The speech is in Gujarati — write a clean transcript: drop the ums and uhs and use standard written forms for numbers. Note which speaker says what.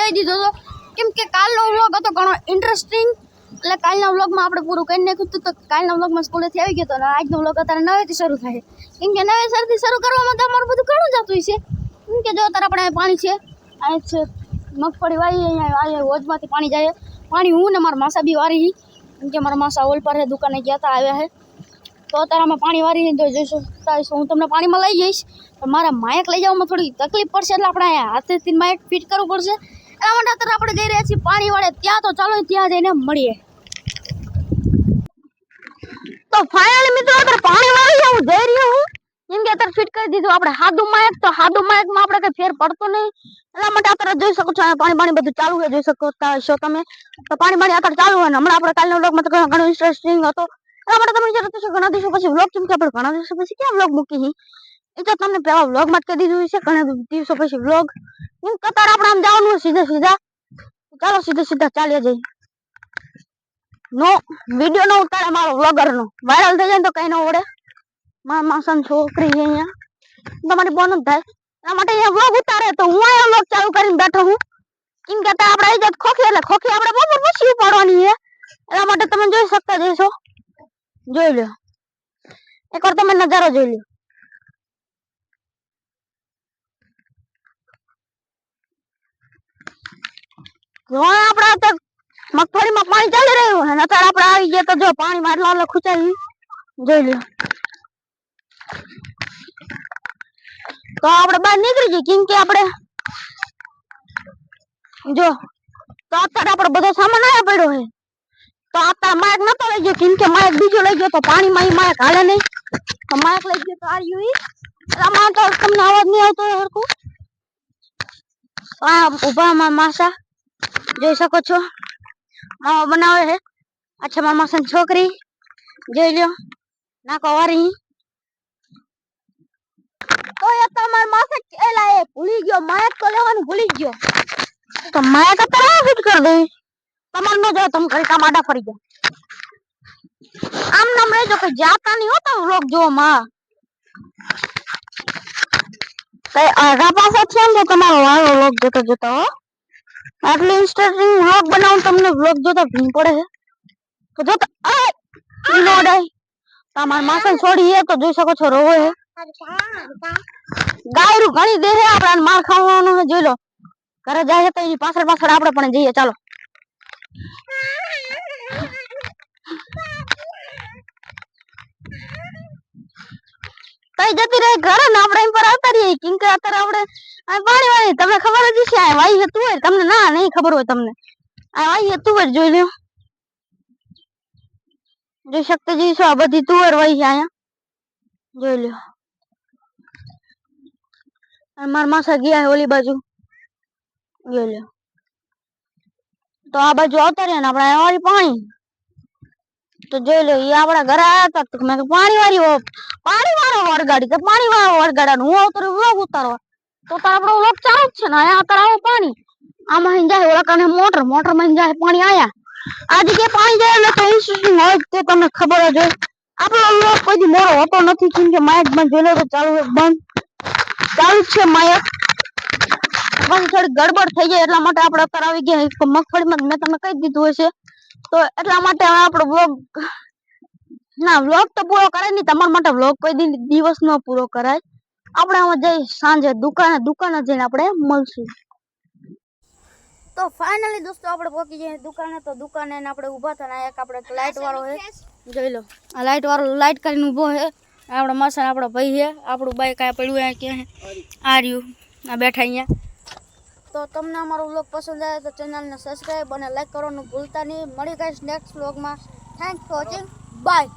Speaker 1: કહી દીધો હતો કેમ કે કાલનો વ્લોગ હતો ઘણો ઇન્ટરેસ્ટિંગ, એટલે કાલના વ્લોગમાં આપણે પૂરું કરી નાખ્યું હતું. તો કાલના વ્લોગમાં સ્કૂલેથી આવી ગયો હતો અને આજનો વ્લોગ અત્યારે નવેથી શરૂ થાય, કેમ કે નવેસરથી શરૂ કરવામાં તો અમારું બધું ઘણું જતું છે. કેમ કે જો અત્યારે આપણે પાણી છે, અહીં છે મગફળી વાળી, અહીંયા હોજમાંથી પાણી જાય. પાણી હું ને મારા માસા બી વારી, કેમ કે મારા માસા ઓલ પર દુકાને ગયા હતા, આવ્યા છે. તો અત્યારે અમે પાણી વારી જોઈશું. હું તમને પાણીમાં લઈ જઈશ, પણ મારા માયક લઈ જવામાં થોડી તકલીફ પડશે, એટલે આપણે અહીંયા હાથેથી માયક ફિટ કરવું પડશે. એટલા માટે અત્યારે આપણે જઈ રહ્યા છીએ પાણી વાળે ત્યાં. તો ચાલો ત્યાં જઈને મળીએ. તો ફાઇનલી મિત્રો અત્યારે પાણી વાળી હું જઈ રહ્યો હું, કેમ કે અત્યારે ફિટ કરી દીધું આપણે હાદું માયક. તો હાદું માયકમાં આપણે કઈ ફેર પડતો નહીં, એટલા માટે અત્યારે જોઈ શકો છો પાણી બધું ચાલુ છે, જોઈ શકો છો તમે. તો પાણી અત્યારે ચાલુ હોય ને હમણાં આપણે કાલના વ્લોગમાં તો ઘણો ઇન્ટરેસ્ટિંગ હતો, એટલા માટે તમે વિચારો ઘણા દિવસો પછી વ્લોગ, કેમ કે આપણે ઘણા દિવસો પછી ક્યાં વ્લોગ મૂકી એ તો તમને પેલા વ્લોગમાં જ કહી દીધું છે. ઘણા દિવસો પછી વ્લોગ કેમ કે અત્યારે આપણે આમ જવાનું સીધા. ચાલો સીધા ચાલીએ જઈએ. નો વિડીયો નો ઉતારે મારો વ્લોગર નો વાયરલ થઈ જાય તો કઈ ન ઓળે. મારા માસા છોકરી છે અહીંયા, તમારી બોન જ થાય, એટલા માટે અહીંયા વ્લોગ ઉતારે. તો હું અહીંયા વ્લોગ ચાલુ કરીને બેઠો હું, કેમ કે આપણે આવી જાત ખોખી, એટલે ખોખી આપણે બપોર પછી ઉપાડવાની છે. એટલા માટે તમે જોઈ શકતા જશો, જોઈ લો એકવાર તમે નજારો જોઈ લો. આપણે મગફળીમાં પાણી ચાલી રહ્યું અને અત્યારે આપણે આવી ગયા. તો જો પાણીમાં એટલા ખૂચાઈ જોઈ લો. તો આપણે બહાર નીકળી જઈએ, કેમ કે આપણે જો તો અત્યારે આપણો બધો સામાન આવ્યા પડ્યો છે. તો અત્યારે માયક નતો લઈ ગયો, કેમ કે માયક બીજો લઈ ગયો તો પાણીમાં માયક હાલે નહીં. તો માયક લઈ ગયો તો આર્યું આમાં તો તમને અવાજ નહીં આવતો હરખું. આ ઉભા મારા માસા જોઈ શકો છો, મામા બનાવે છે. અચ્છા મારા માસા છોકરી જોઈ લો નાકો વારી. તો તમારા માસા એલા એ ભૂલી ગયો, માયક તો લેવાનું ભૂલી ગયો. તો માયક અત્યારે ફિટ કરી દઈ. તમારે ન જો તમે ઘરે કામાડા ફરી ગયા. આમ નામ રહેજો કે જાતા નહીં હોતા વ્લોગ જોવામાં. કઈ આગા પાછા છે ને તમારો વાળો વ્લોગ જોતા હો. આટલી ઇન્ટરેસ્ટિંગ વ્લોગ બનાવું તમને વ્લોગ જોતા ભીમ પડે છે. તો જોતા નો ડાય તમારા માસા છોડી તો જોઈ શકો છો રોવે છે. ગાયરું ઘણી દે છે, આપણે માર ખાવાનું છે. જોઈ લો ઘરે જાય તો એની પાછળ આપણે પણ જઈએ. ચાલો કઈ જતી રહી ઘરે ને આપણે એમ પર આવતા રહીએ, કેમ કે અત્યારે આપણે પાણી વાળી તમને ખબર જ છે વાઈ હતું હોય, તમને ના નહીં ખબર હોય તમને આ વાઈ હતું હોય. જોઈ લો જોઈ શકતા જઈશું આ બધી તુવેર વાઈ છે અહીંયા જોઈ લો. મારા માસા ગયા ઓલી બાજુ જોઈ લો. તો આ બાજુ આવતા રહ્યા ને આપણે વાળી પાણી. તો જોઈ લો એ આપણા ઘરે આવ્યા હતા. મેં પાણી વાળો વળગાડી તો પાણી વાળો વળગાડવાનું હું આવતો વ્લોગ ઉતારવા. તો આપણો વ્લોગ ચાલુ જ છે ને. અહીંયા અત્યારે આવું પાણી આમાં જાય ઓળખાને મોટર માં જાય પાણી. આયા આજે કે પાણી જાય એટલે તો ઇન્સ્ટિટ્યુશન હોય તે તમને ખબર જ હોય. આપણો વ્લોગ કોઈ મોડો હોતો નથી, કેમ કે માયક બંધ જોઈ લો તો ચાલુ બંધ ચાલુ જ છે માયક. પણ થોડી ગડબડ થઈ જાય એટલા માટે આપણે અત્યારે આવી ગયા મગફળીમાં. મેં તમને કહી દીધું હશે તો એટલા માટે આપણો વ્લોગ તો પૂરો કરાય નહીં. તમારા માટે વ્લોગ કોઈ દિવસ નો પૂરો કરાય. આપણે આમાં જઈ સાંજે દુકાને જઈને આપણે મળશું. તો ફાઇનલી દોસ્તો આપણે પહોંચી જઈએ દુકાને. તો દુકાને આપણે ઊભા થયા. એક આપણે લાઇટ વાળો છે જોઈ લો. આ લાઇટ વાળો લાઇટ કરીને ઊભો છે. આપણા માસા આપણો ભાઈ છે. આપણું બાઈક આ પડ્યું ક્યાં આ રહ્યું આ બેઠા અહીંયા. તો તમને અમારો વ્લોગ પસંદ આવે તો ચેનલને સબસ્ક્રાઈબ અને લાઈક કરવાનું ભૂલતા નહીં. મળી ગઈશ નેક્સ્ટ વ્લોગમાં. Thanks for watching. બાય.